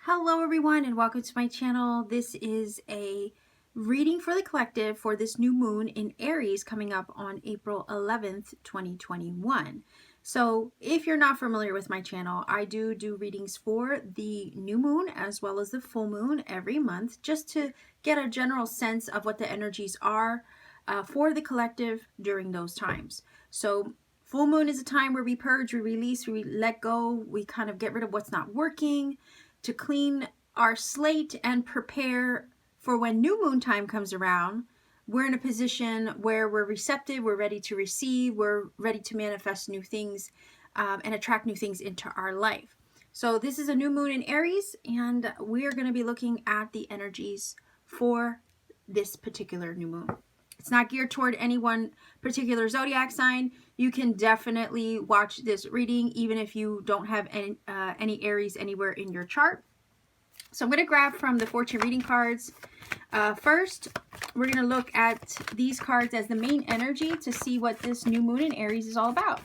Hello everyone and welcome to my channel. This is a reading for the collective for this new moon in Aries coming up on April 11th, 2021. So if you're not familiar with my channel, I do readings for the new moon as well as the full moon every month, just to get a general sense of what the energies are for the collective during those times. So full moon is a time where we purge, we release, we let go, we kind of get rid of what's not working, to clean our slate and prepare for when new moon time comes around. We're in a position where we're receptive, we're ready to receive, we're ready to manifest new things and attract new things into our life. So this is a new moon in Aries, and we're going to be looking at the energies for this particular new moon. It's not geared toward any one particular zodiac sign. You can definitely watch this reading even if you don't have any Aries anywhere in your chart. So I'm going to grab from the fortune reading cards. First, we're going to look at these cards as the main energy to see what this new moon in Aries is all about.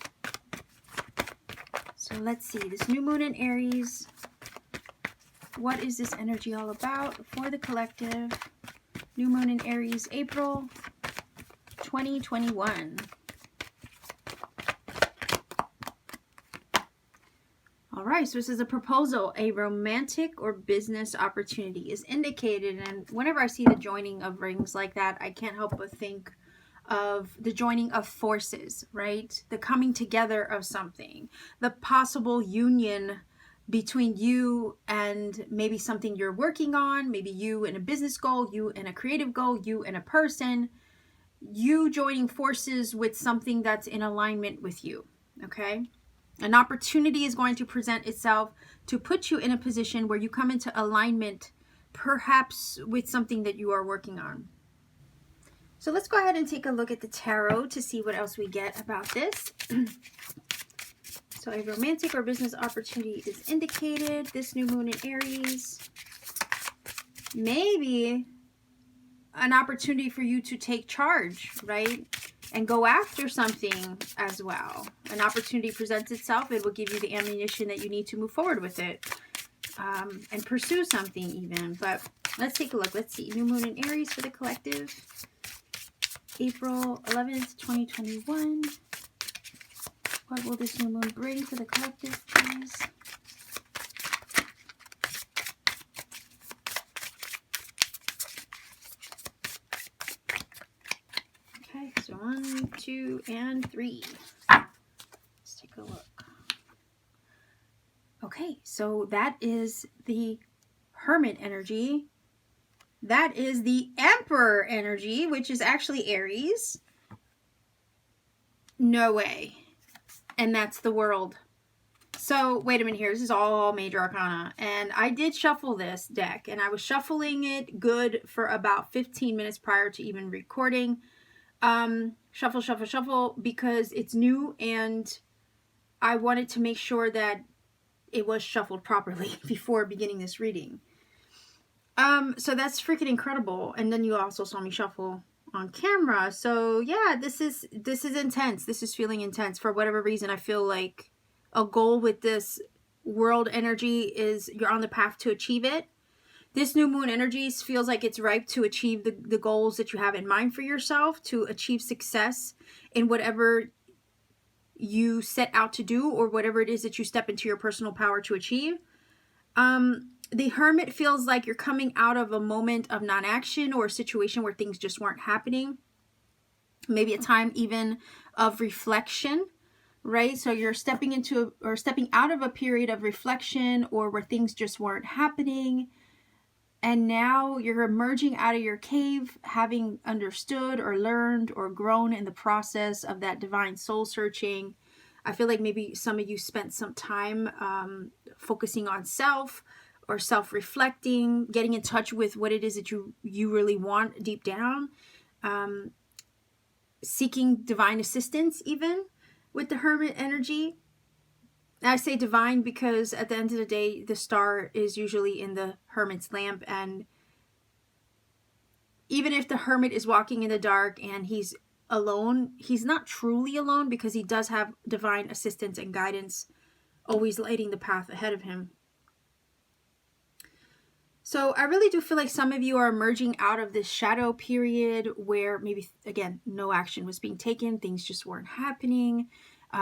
So let's see, this new moon in Aries. What is this energy all about for the collective? New moon in Aries, April 2021. All right, so this is a proposal. A romantic or business opportunity is indicated, and whenever I see the joining of rings like that, I can't help but think of the joining of forces, right? The coming together of something, the possible union between you and maybe something you're working on, maybe you and a business goal, you and a creative goal, you and a person, you joining forces with something that's in alignment with you, okay? An opportunity is going to present itself to put you in a position where you come into alignment, perhaps with something that you are working on. So let's go ahead and take a look at the tarot to see what else we get about this. So a romantic or business opportunity is indicated. This new moon in Aries. Maybe an opportunity for you to take charge, right? And go after something as well. An opportunity presents itself. It will give you the ammunition that you need to move forward with it and pursue something even. But let's take a look. Let's see. New moon in Aries for the collective. April 11th, 2021. What will this new moon bring for the collective, please? Okay, so 1, 2, and 3. Let's take a look. Okay, so that is the Hermit energy. That is the Emperor energy, which is actually Aries. No way. And that's the World. So, wait a minute here. This is all major arcana. And I did shuffle this deck. And I was shuffling it good for about 15 minutes prior to even recording. Shuffle, because it's new. And I wanted to make sure that it was shuffled properly before beginning this reading. So that's freaking incredible. And then you also saw me shuffle on camera. So yeah, this is intense. This is feeling intense. For whatever reason, I feel like a goal with this World energy is you're on the path to achieve it. This new moon energy feels like it's ripe to achieve the goals that you have in mind for yourself, to achieve success in whatever you set out to do or whatever it is that you step into your personal power to achieve. The Hermit feels like you're coming out of a moment of non-action or a situation where things just weren't happening. Maybe a time even of reflection, right? So you're stepping into or stepping out of a period of reflection or where things just weren't happening. And now you're emerging out of your cave, having understood or learned or grown in the process of that divine soul searching. I feel like maybe some of you spent some time focusing on self or self-reflecting, getting in touch with what it is that you really want deep down, seeking divine assistance even with the Hermit energy. I say divine because at the end of the day, the star is usually in the Hermit's lamp, and even if the Hermit is walking in the dark and he's alone. He's not truly alone because he does have divine assistance and guidance always lighting the path ahead of him. So I really do feel like some of you are emerging out of this shadow period where maybe, again, no action was being taken. Things just weren't happening.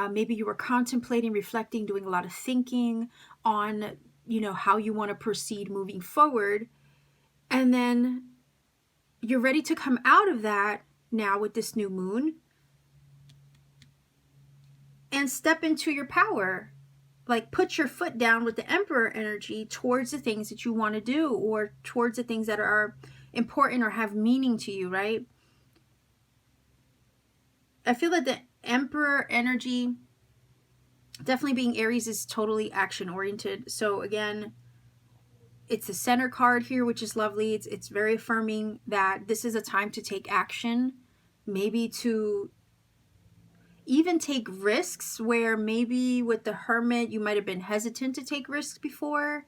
Maybe you were contemplating, reflecting, doing a lot of thinking on, how you want to proceed moving forward. And then you're ready to come out of that now with this new moon and step into your power. Like, put your foot down with the Emperor energy towards the things that you want to do, or towards the things that are important or have meaning to you, right? I feel that the Emperor energy, definitely being Aries, is totally action oriented. So again, it's the center card here, which is lovely. It's very affirming that this is a time to take action, maybe to even take risks, where maybe with the Hermit you might have been hesitant to take risks before.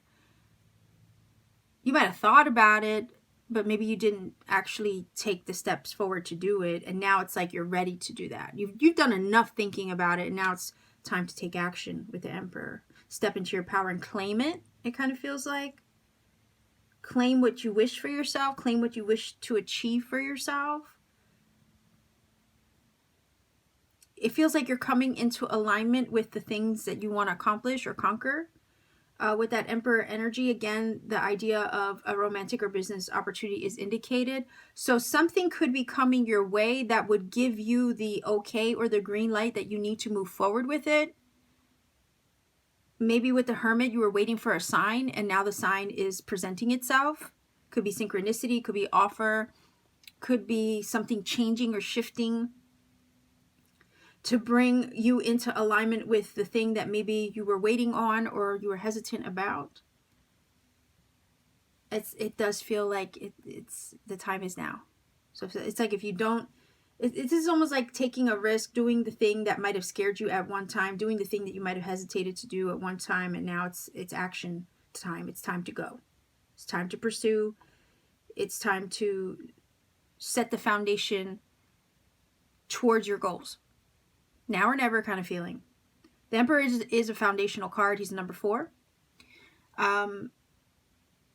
You might have thought about it, but maybe you didn't actually take the steps forward to do it, and now it's like you're ready to do that. You've done enough thinking about it, and now it's time to take action with the Emperor. Step into your power and claim it, it kind of feels like. Claim what you wish for yourself, claim what you wish to achieve for yourself. It feels like you're coming into alignment with the things that you want to accomplish or conquer. With that Emperor energy, again, the idea of a romantic or business opportunity is indicated. So something could be coming your way that would give you the okay or the green light that you need to move forward with it. Maybe with the Hermit, you were waiting for a sign, and now the sign is presenting itself. Could be synchronicity, could be offer, could be something changing or shifting to bring you into alignment with the thing that maybe you were waiting on or you were hesitant about. It does feel like it's the time is now. So it's like if you don't, it's just almost like taking a risk, doing the thing that might have scared you at one time, doing the thing that you might have hesitated to do at one time, and now it's action time. It's time to go. It's time to pursue. It's time to set the foundation towards your goals. Now or never kind of feeling. The Emperor is a foundational card. He's number 4.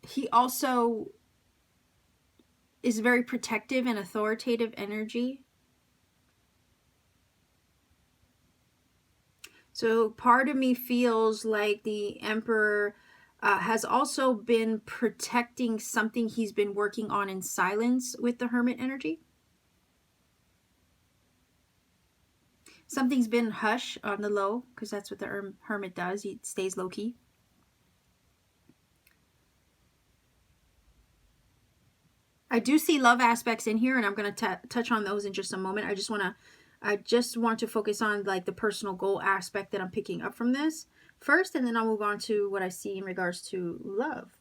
He also is very protective and authoritative energy. So part of me feels like the Emperor has also been protecting something he's been working on in silence with the Hermit energy. Something's been hush on the low, because that's what the Hermit does. He stays low-key. I do see love aspects in here, and I'm going to touch on those in just a moment. I just want to focus on like the personal goal aspect that I'm picking up from this first, and then I'll move on to what I see in regards to love.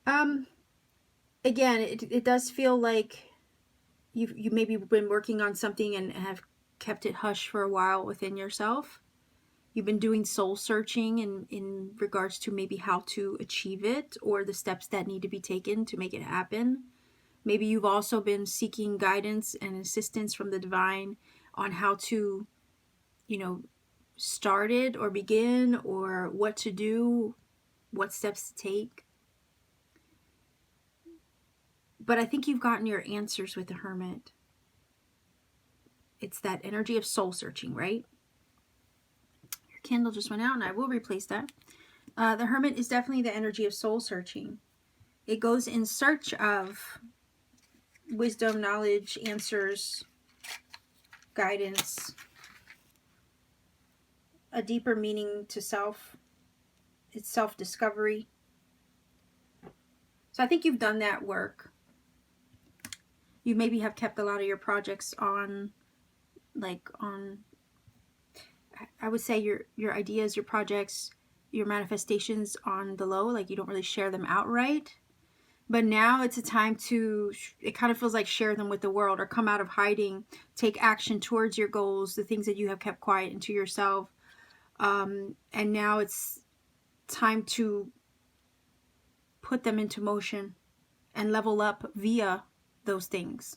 Again, it does feel like you maybe been working on something and have kept it hush for a while within yourself. You've been doing soul searching in regards to maybe how to achieve it or the steps that need to be taken to make it happen. Maybe you've also been seeking guidance and assistance from the divine on how to, start it or begin, or what to do, what steps to take. But I think you've gotten your answers with the Hermit. It's that energy of soul searching, right? Your candle just went out, and I will replace that. The Hermit is definitely the energy of soul searching. It goes in search of wisdom, knowledge, answers, guidance, a deeper meaning to self. It's self-discovery. So I think you've done that work. You maybe have kept a lot of your projects on, I would say your ideas, your projects, your manifestations on the low, like you don't really share them outright. But now it's a time to, it kind of feels like share them with the world, or come out of hiding, take action towards your goals, the things that you have kept quiet into yourself. And now it's time to put them into motion and level up via those things.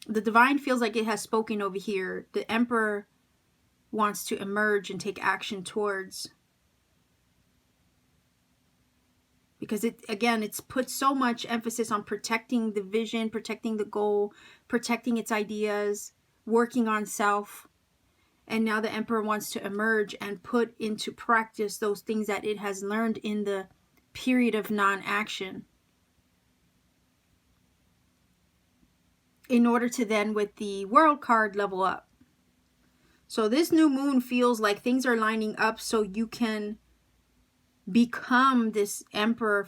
The divine feels like it has spoken over here. The Emperor wants to emerge and take action towards, because it's put so much emphasis on protecting the vision, protecting the goal, protecting its ideas, working on self. And now the Emperor wants to emerge and put into practice those things that it has learned in the period of non-action, in order to then, with the World card, level up. So this new moon feels like things are lining up so you can become this Emperor,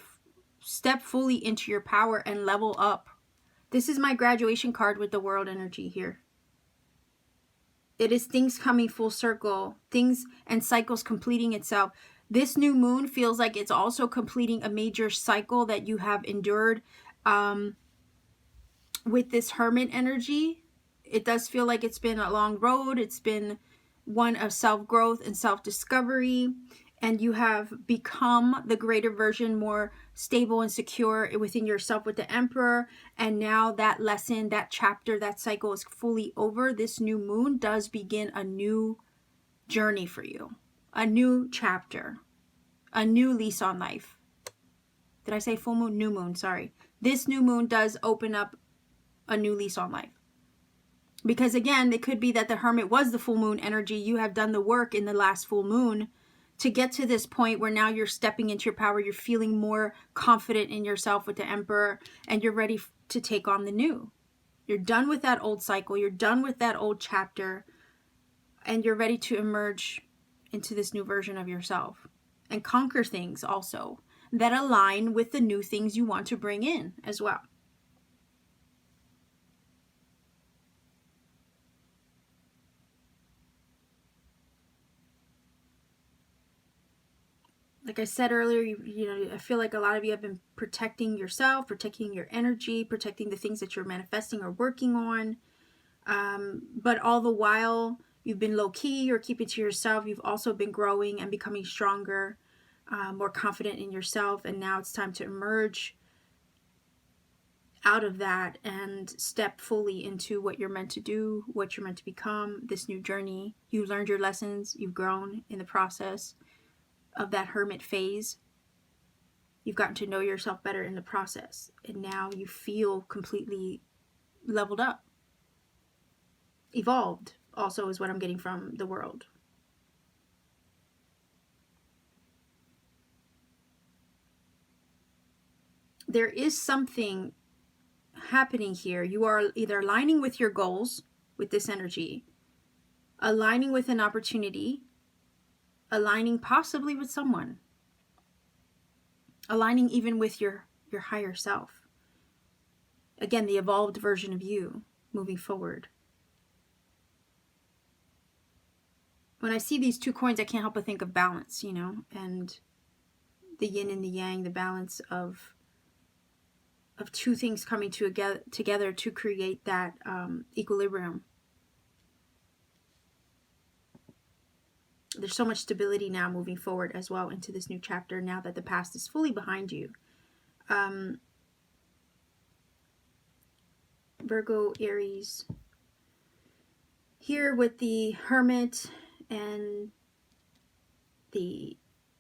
step fully into your power and level up. This is my graduation card with the World energy here. It is things coming full circle, things and cycles completing itself. This new moon feels like it's also completing a major cycle that you have endured with this Hermit energy. It does feel like it's been a long road. It's been one of self-growth and self-discovery, and you have become the greater version, more stable and secure within yourself with the Emperor. And now that lesson, that chapter, that cycle is fully over. This new moon does begin a new journey for you, a new chapter, a new lease on life. Did I say full moon? New moon, sorry. This new moon does open up a new lease on life. Because again, it could be that the Hermit was the full moon energy. You have done the work in the last full moon to get to this point where now you're stepping into your power. You're feeling more confident in yourself with the Emperor, and you're ready to take on the new. You're done with that old cycle. You're done with that old chapter, and you're ready to emerge into this new version of yourself and conquer things also that align with the new things you want to bring in as well. Like I said earlier, you know, I feel like a lot of you have been protecting yourself, protecting your energy, protecting the things that you're manifesting or working on. But all the while, you've been low-key or keeping to yourself. You've also been growing and becoming stronger, more confident in yourself. And now it's time to emerge out of that and step fully into what you're meant to do, what you're meant to become, this new journey. You learned your lessons. You've grown in the process of that Hermit phase. You've gotten to know yourself better in the process, and now you feel completely leveled up, evolved also is what I'm getting from the World. There is something happening here. You are either aligning with your goals with this energy, aligning with an opportunity, aligning possibly with someone, aligning even with your higher self. Again, the evolved version of you moving forward. When I see these two coins, I can't help but think of balance, you know, and the yin and the yang, the balance of two things coming together to create that equilibrium. There's so much stability now moving forward as well into this new chapter, now that the past is fully behind you. Virgo, Aries. Here with the Hermit and the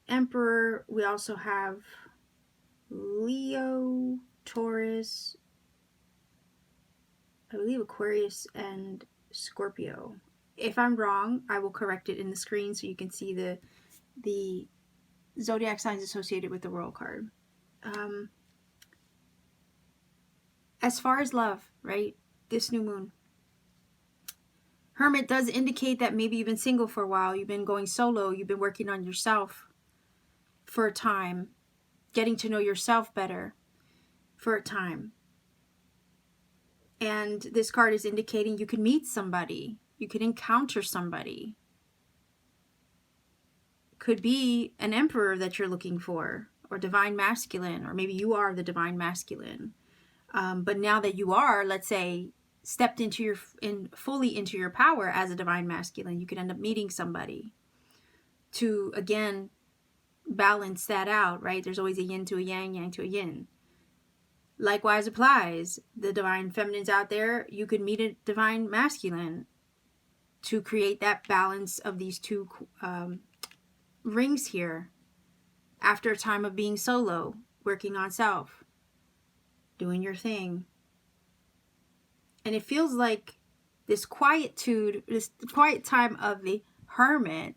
Emperor, we also have Leo, Taurus, I believe Aquarius, and Scorpio. If I'm wrong, I will correct it in the screen so you can see the zodiac signs associated with the World card. As far as love, right? This new moon. Hermit does indicate that maybe you've been single for a while. You've been going solo. You've been working on yourself for a time. Getting to know yourself better for a time. And this card is indicating you can meet somebody. You could encounter somebody. Could be an Emperor that you're looking for, or divine masculine, or maybe you are the divine masculine. But now that you are, let's say, stepped into fully into your power as a divine masculine, you could end up meeting somebody to, again, balance that out, right? There's always a yin to a yang, yang to a yin. Likewise applies. The divine feminines out there, you could meet a divine masculine to create that balance of these two rings here after a time of being solo, working on self, doing your thing. And it feels like this quietude, this quiet time of the hermit,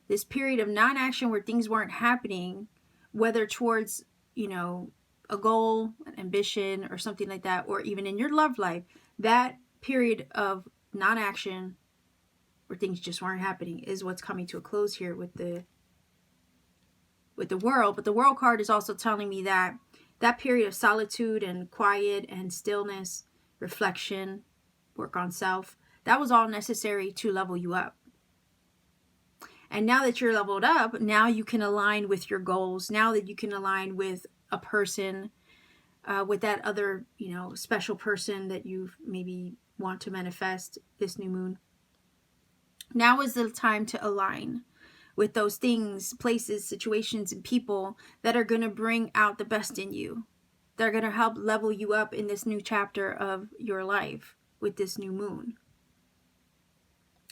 this period of non-action where things weren't happening, whether towards, you know, a goal, an ambition, or something like that, or even in your love life, that period of non-action where things just weren't happening is what's coming to a close here with the world. But the world card is also telling me that that period of solitude and quiet and stillness, reflection, work on self, that was all necessary to level you up. And now that you're leveled up, now you can align with your goals. Now that you can align with a person, with that other, you know, special person that you maybe want to manifest this new moon. Now is the time to align with those things, places, situations, and people that are going to bring out the best in you. They're going to help level you up in this new chapter of your life with this new moon.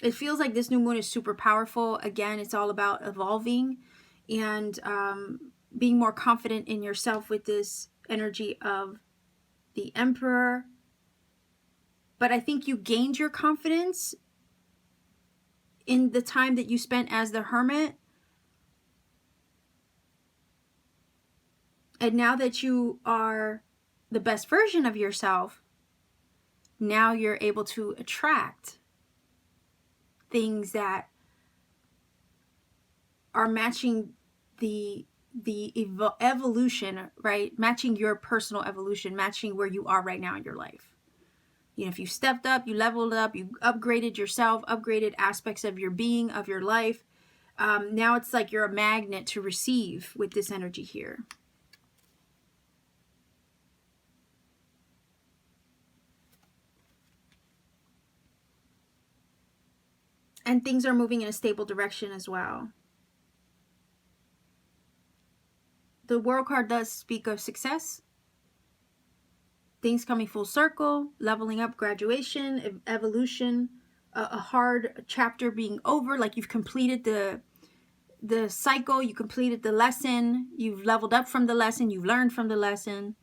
It feels like this new moon is super powerful. Again, it's all about evolving and being more confident in yourself with this energy of the Emperor. But I think you gained your confidence in the time that you spent as the Hermit. And now that you are the best version of yourself, now you're able to attract things that are matching the evolution, right? Matching your personal evolution, matching where you are right now in your life. You know, if you stepped up, you leveled up, you upgraded yourself, upgraded aspects of your being, of your life. Now it's like you're a magnet to receive with this energy here. And things are moving in a stable direction as well. The World card does speak of success. Things coming full circle, leveling up, graduation, evolution, a hard chapter being over, like you've completed the cycle, you completed the lesson, you've leveled up from the lesson, you've learned from the lesson.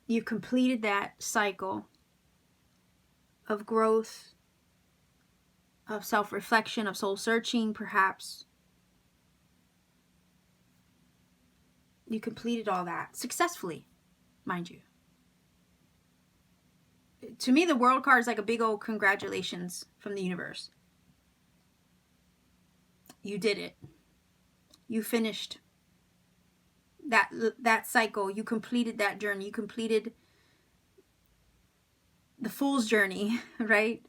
You've completed that cycle of growth, of self-reflection, of soul-searching, perhaps. You completed all that successfully, mind you. To me, the World card is like a big old congratulations from the universe. You did it. You finished that cycle. You completed that journey. You completed the fool's journey, right?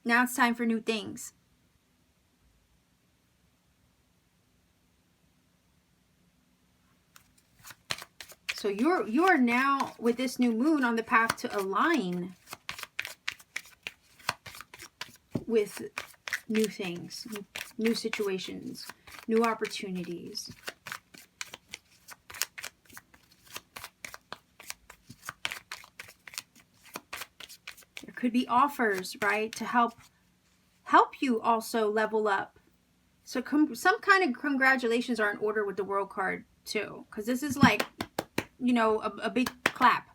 Now it's time for new things. So you are now with this new moon on the path to align with new things, new situations, new opportunities. There could be offers, right, to help you also level up. So some kind of congratulations are in order with the World card too, because this is like, you know, a big clap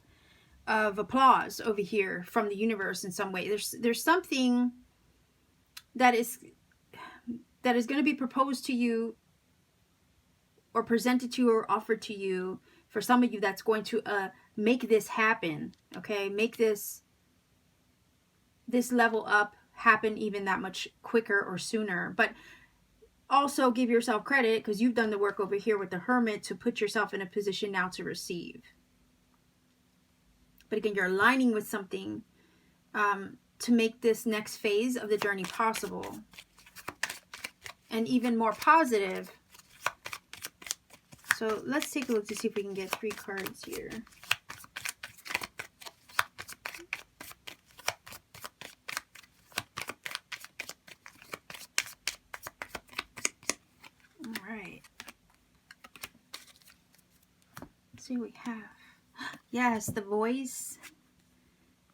of applause over here from the universe in some way. There's something that is going to be proposed to you or presented to you or offered to you for some of you that's going to make this happen, okay? Make this level up happen even that much quicker or sooner. But also give yourself credit because you've done the work over here with the Hermit to put yourself in a position now to receive. But again, you're aligning with something to make this next phase of the journey possible and even more positive. So let's take a look to see if we can get 3 cards here. see what we have. Yes, the voice,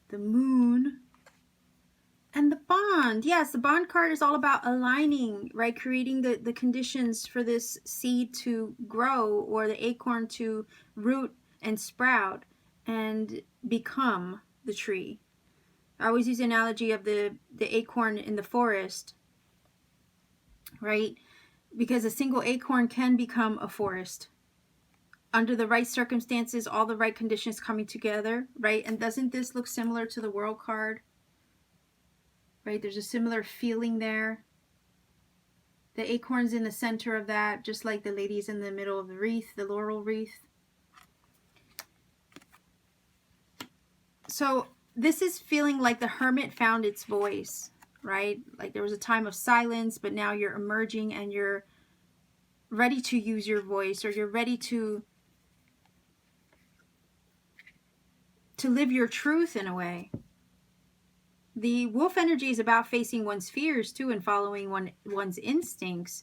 the moon, and the bond. Yes, the bond card is all about aligning, right? Creating the conditions for this seed to grow, or the acorn to root and sprout and become the tree. I always use the analogy of the acorn in the forest, right? Because a single acorn can become a forest under the right circumstances, all the right conditions coming together, right? And doesn't this look similar to the World card? Right? There's a similar feeling there. The acorn's in the center of that, just like the lady's in the middle of the wreath, the laurel wreath. So this is feeling like the hermit found its voice, right? Like there was a time of silence, but now you're emerging and you're ready to use your voice, or you're ready to live your truth in a way. The wolf energy is about facing one's fears too, and following one's instincts.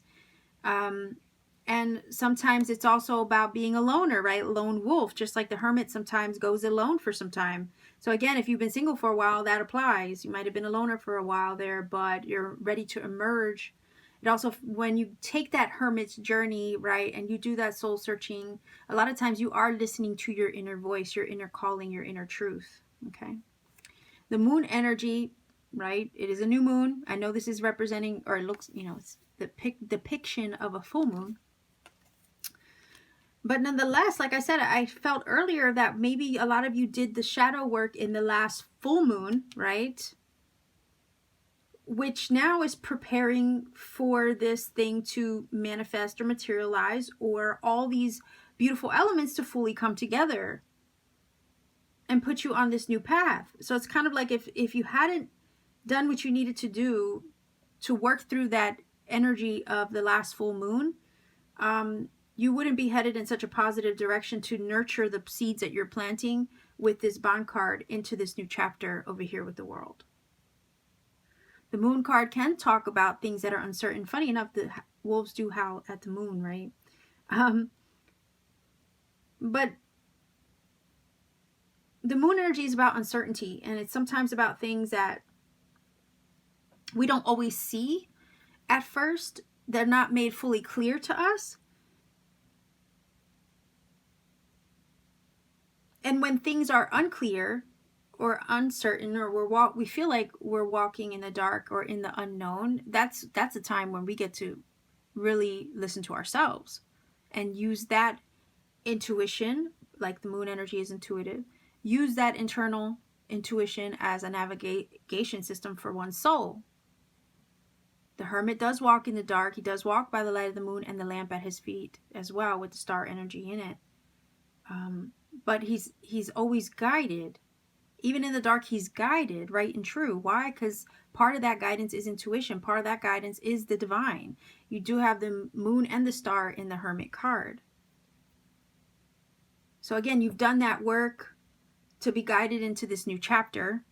And sometimes it's also about being a loner, right? Lone wolf, just like the hermit sometimes goes alone for some time. So again, if you've been single for a while, that applies. You might have been a loner for a while there, but you're ready to emerge. It also, when you take that hermit's journey, right, and you do that soul searching, a lot of times you are listening to your inner voice, your inner calling, your inner truth, okay? The moon energy, right, it is a new moon. I know this is representing, or it looks, you know, it's the depiction of a full moon. But nonetheless, like I said, I felt earlier that maybe a lot of you did the shadow work in the last full moon, right? Which now is preparing for this thing to manifest or materialize, or all these beautiful elements to fully come together and put you on this new path. So it's kind of like if you hadn't done what you needed to do to work through that energy of the last full moon, you wouldn't be headed in such a positive direction to nurture the seeds that you're planting with this bond card into this new chapter over here with the world. The moon card can talk about things that are uncertain. Funny enough, the wolves do howl at the moon, right? But the moon energy is about uncertainty, and it's sometimes about things that we don't always see at first. They're not made fully clear to us. And when things are unclear or uncertain, or we feel like we're walking in the dark or in the unknown, that's a time when we get to really listen to ourselves and use that intuition, like the moon energy is intuitive, use that internal intuition as a navigation system for one's soul. The hermit does walk in the dark. He does walk by the light of the moon and the lamp at his feet as well, with the star energy in it. But he's always guided. Even in the dark, he's guided, right and true. Why? Because part of that guidance is intuition. Part of that guidance is the divine. You do have the moon and the star in the hermit card. So again, you've done that work to be guided into this new chapter.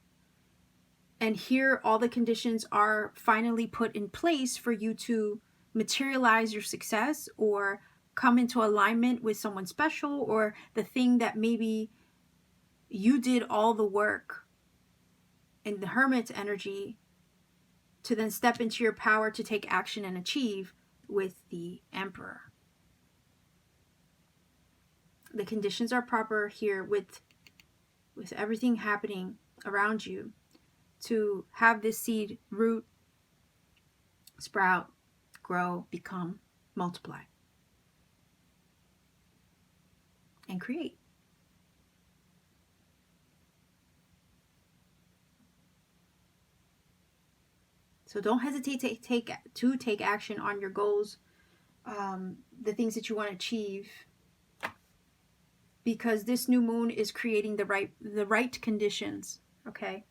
And here, all the conditions are finally put in place for you to materialize your success, or come into alignment with someone special, or the thing that maybe you did all the work in the hermit's energy to then step into your power to take action and achieve with the emperor. The conditions are proper here with everything happening around you to have this seed root, sprout, grow, become, multiply, and create. So don't hesitate to take action on your goals, the things that you want to achieve, because this new moon is creating the right conditions, okay,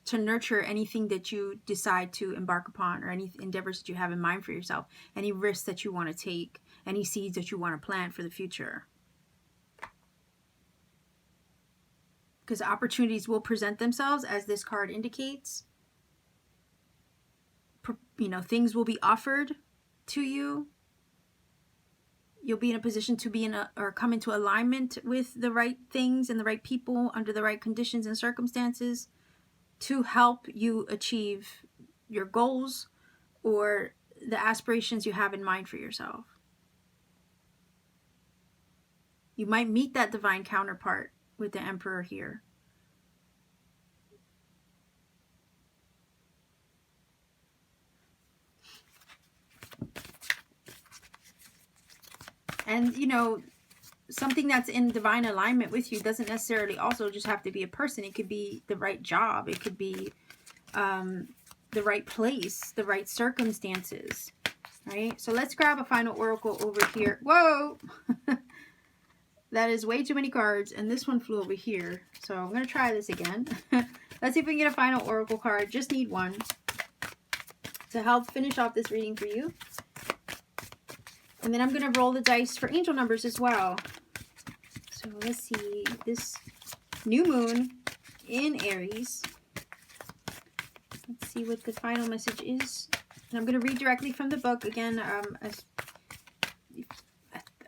to nurture anything that you decide to embark upon, or any endeavors that you have in mind for yourself, any risks that you want to take, any seeds that you want to plant for the future. Because opportunities will present themselves, as this card indicates. You know, things will be offered to you You'll be in a position to be in a, or come into alignment with the right things and the right people under the right conditions and circumstances to help you achieve your goals or the aspirations you have in mind for yourself. You might meet that divine counterpart with the Emperor here. And, you know, something that's in divine alignment with you doesn't necessarily also just have to be a person. It could be the right job. It could be the right place, the right circumstances, right? So let's grab a final oracle over here. Whoa! That is way too many cards, and this one flew over here. So I'm going to try this again. Let's see if we can get a final oracle card. Just need one to help finish off this reading for you. And then I'm going to roll the dice for angel numbers as well. So let's see. This new moon in Aries. Let's see what the final message is. And I'm going to read directly from the book. Again,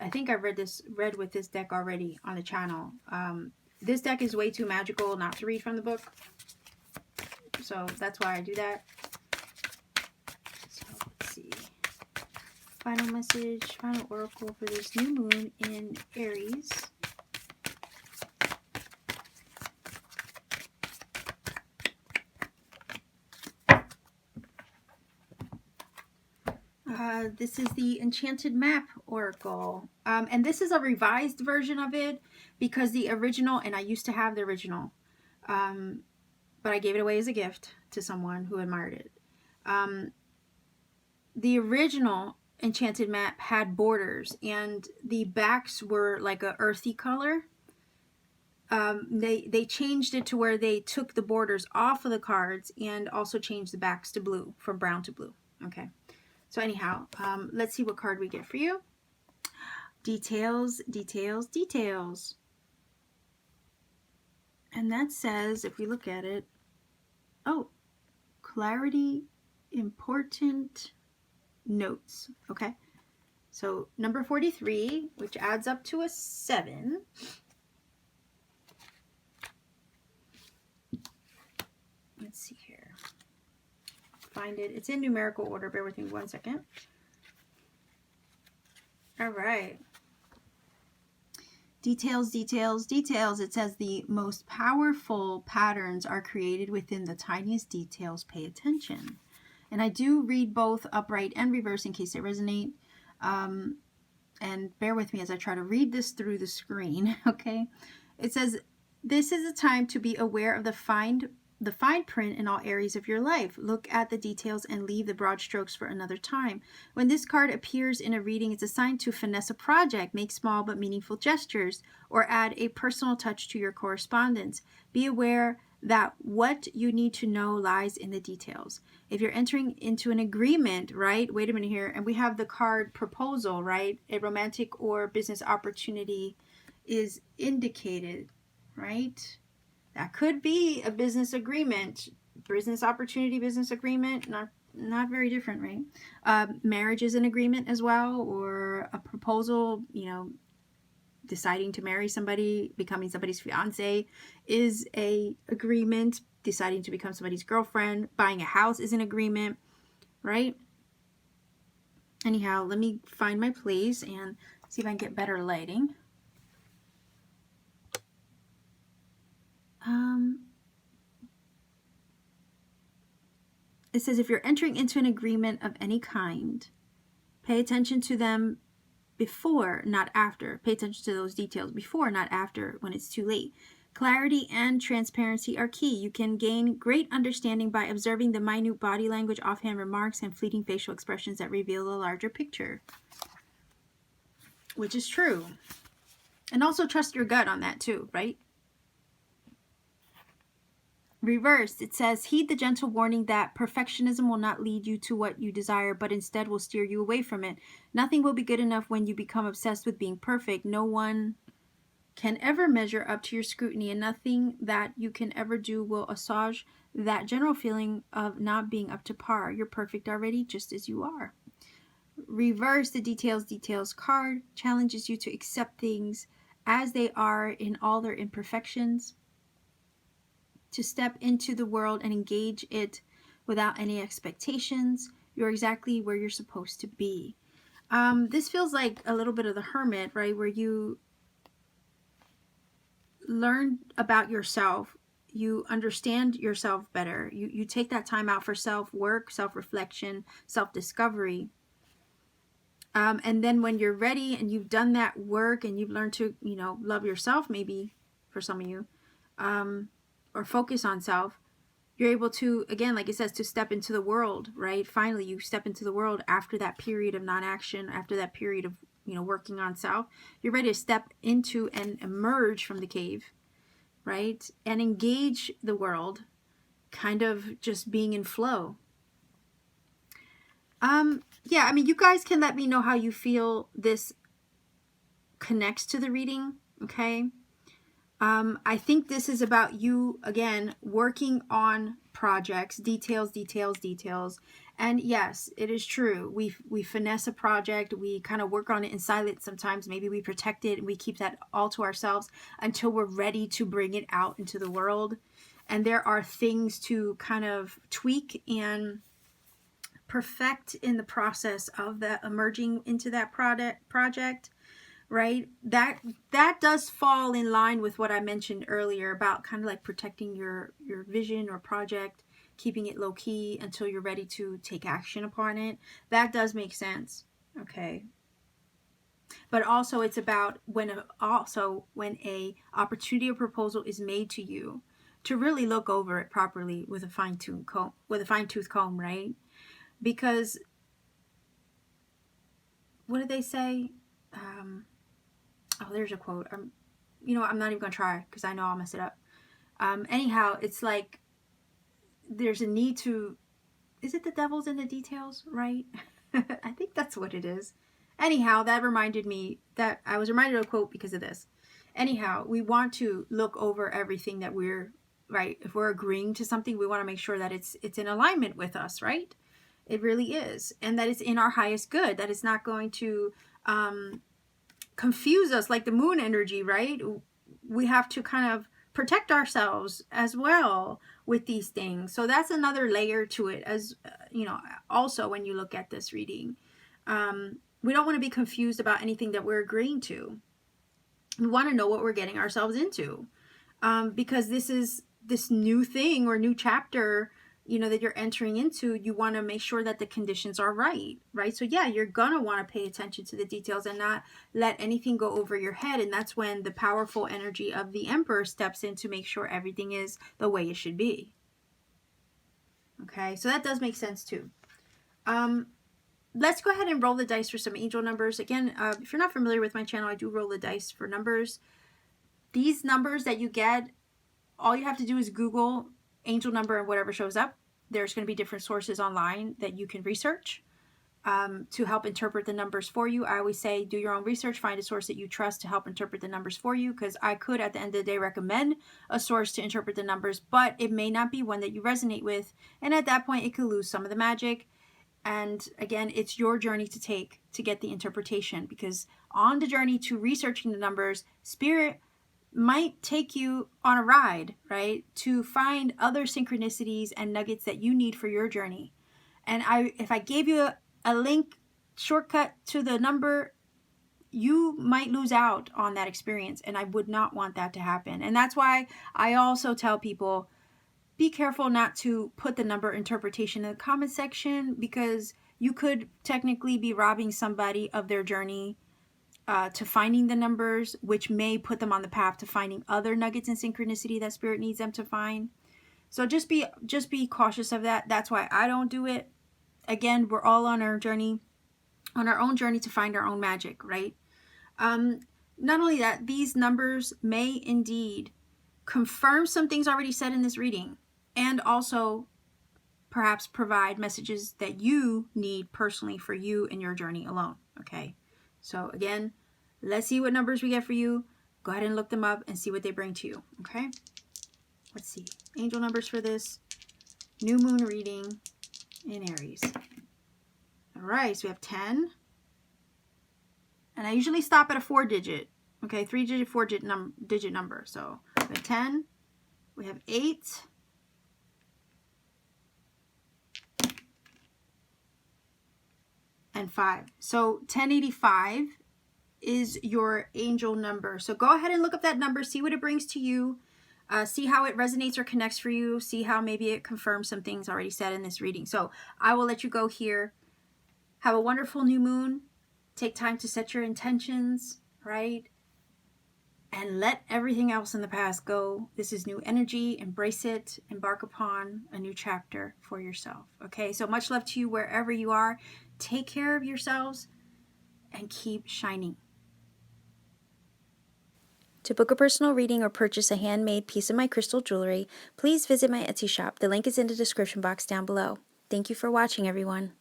I think I've read with this deck already on the channel. This deck is way too magical not to read from the book. So that's why I do that. So let's see. Final message, final oracle for this new moon in Aries. This is the Enchanted Map Oracle. And this is a revised version of it because the original, and I used to have the original, but I gave it away as a gift to someone who admired it. The original Enchanted Map had borders and the backs were like a earthy color. They changed it to where they took the borders off of the cards and also changed the backs to blue, from brown to blue. Okay. So anyhow, let's see what card we get for you. Details, details, details. And that says, if we look at it, oh, clarity, important notes. Okay. So number 43, which adds up to a 7. Let's see here. Find it. It's in numerical order. Bear with me 1 second. All right. Details, details, details. It says the most powerful patterns are created within the tiniest details. Pay attention. And I do read both upright and reverse in case they resonate. And bear with me as I try to read this through the screen. Okay. It says, this is a time to be aware of the fine print in all areas of your life. Look at the details and leave the broad strokes for another time. When this card appears in a reading, it's a sign to finesse a project, make small but meaningful gestures, or add a personal touch to your correspondence. Be aware that what you need to know lies in the details. If you're entering into an agreement, right? Wait a minute here. And we have the card proposal, right? A romantic or business opportunity is indicated, right? That could be a business agreement, business opportunity, business agreement, not very different, right? Marriage is an agreement as well, or a proposal, you know, deciding to marry somebody, becoming somebody's fiance is a agreement. Deciding to become somebody's girlfriend, buying a house is an agreement, right? Anyhow, let me find my place and see if I can get better lighting. It says if you're entering into an agreement of any kind, pay attention to them before, not after. Pay attention to those details before, not after, when it's too late. Clarity and transparency are key. You can gain great understanding by observing the minute body language, offhand remarks, and fleeting facial expressions that reveal the larger picture. Which is true. And also trust your gut on that too, right? Reversed, it says, heed the gentle warning that perfectionism will not lead you to what you desire, but instead will steer you away from it. Nothing will be good enough when you become obsessed with being perfect. No one can ever measure up to your scrutiny, and nothing that you can ever do will assuage that general feeling of not being up to par. You're perfect already, just as you are. Reverse the details card challenges you to accept things as they are in all their imperfections, to step into the world and engage it without any expectations. You're exactly where you're supposed to be. This feels like a little bit of the Hermit, right? Where you learn about yourself. You understand yourself better. You take that time out for self-work, self-reflection, self-discovery. And then when you're ready and you've done that work and you've learned to, love yourself, maybe for some of you, or focus on self, you're able to, again, like it says, to step into the world, right? Finally, you step into the world after that period of non-action, after that period of, working on self. You're ready to step into and emerge from the cave, right? And engage the world, kind of just being in flow. Yeah, I mean, you guys can let me know how you feel this connects to the reading, okay? I think this is about you, again, working on projects, details. And yes, it is true. We finesse a project. We kind of work on it in silence sometimes. Maybe we protect it and we keep that all to ourselves until we're ready to bring it out into the world. And there are things to kind of tweak and perfect in the process of that emerging into that project, right? That does fall in line with what I mentioned earlier about kind of like protecting your vision or project, keeping it low key until you're ready to take action upon it. That does make sense, okay? But also it's about when a opportunity or proposal is made to you, to really look over it properly with a fine-tooth comb, right? Because what did they say? Oh, there's a quote. I'm not even gonna try because I know I'll mess it up. Anyhow, it's like there's a need to. Is it the devil's in the details, right? I think that's what it is. Anyhow, that reminded me that I was reminded of a quote because of this. Anyhow, we want to look over everything that we're right. If we're agreeing to something, we want to make sure that it's in alignment with us, right? It really is, and that it's in our highest good. That it's not going to confuse us like the moon energy, right? We have to kind of protect ourselves as well with these things. So that's another layer to it, as also when you look at this reading. We don't want to be confused about anything that we're agreeing to. We want to know what we're getting ourselves into, because this is this new thing or new chapter that you're entering into. You want to make sure that the conditions are right? So yeah, you're gonna want to pay attention to the details and not let anything go over your head. And that's when the powerful energy of the Emperor steps in to make sure everything is the way it should be. Okay, so that does make sense too. Let's go ahead and roll the dice for some angel numbers. Again, if you're not familiar with my channel, I do roll the dice for numbers. These numbers that you get, all you have to do is Google angel number and whatever shows up. There's going to be different sources online that you can research to help interpret the numbers for you. I always say do your own research, find a source that you trust to help interpret the numbers for you, because I could at the end of the day recommend a source to interpret the numbers, but it may not be one that you resonate with, and at that point it could lose some of the magic. And again, it's your journey to take to get the interpretation, because on the journey to researching the numbers, Spirit might take you on a ride, right, to find other synchronicities and nuggets that you need for your journey. And if I gave you a link shortcut to the number, you might lose out on that experience, and I would not want that to happen. And that's why I also tell people, be careful not to put the number interpretation in the comment section, because you could technically be robbing somebody of their journey to finding the numbers, which may put them on the path to finding other nuggets and synchronicity that Spirit needs them to find. So just be cautious of that. That's why I don't do it. Again, we're all on our journey, on our own journey to find our own magic, right? Not only that, these numbers may indeed confirm some things already said in this reading, and also perhaps provide messages that you need personally for you and your journey alone. Okay, so again, let's see what numbers we get for you. Go ahead and look them up and see what they bring to you. Okay, let's see angel numbers for this new moon reading in Aries. All right, so we have 10. And I usually stop at a 4-digit. Okay, 3-digit, 4-digit number. So we have 10. We have 8. And 5. So 1085 is your angel number. So go ahead and look up that number, see what it brings to you, see how it resonates or connects for you, see how maybe it confirms some things already said in this reading. So I will let you go here. Have a wonderful new moon. Take time to set your intentions, right? And let everything else in the past go. This is new energy. Embrace it. Embark upon a new chapter for yourself. Okay, so much love to you wherever you are. Take care of yourselves and keep shining. To book a personal reading or purchase a handmade piece of my crystal jewelry, please visit my Etsy shop. The link is in the description box down below. Thank you for watching, everyone.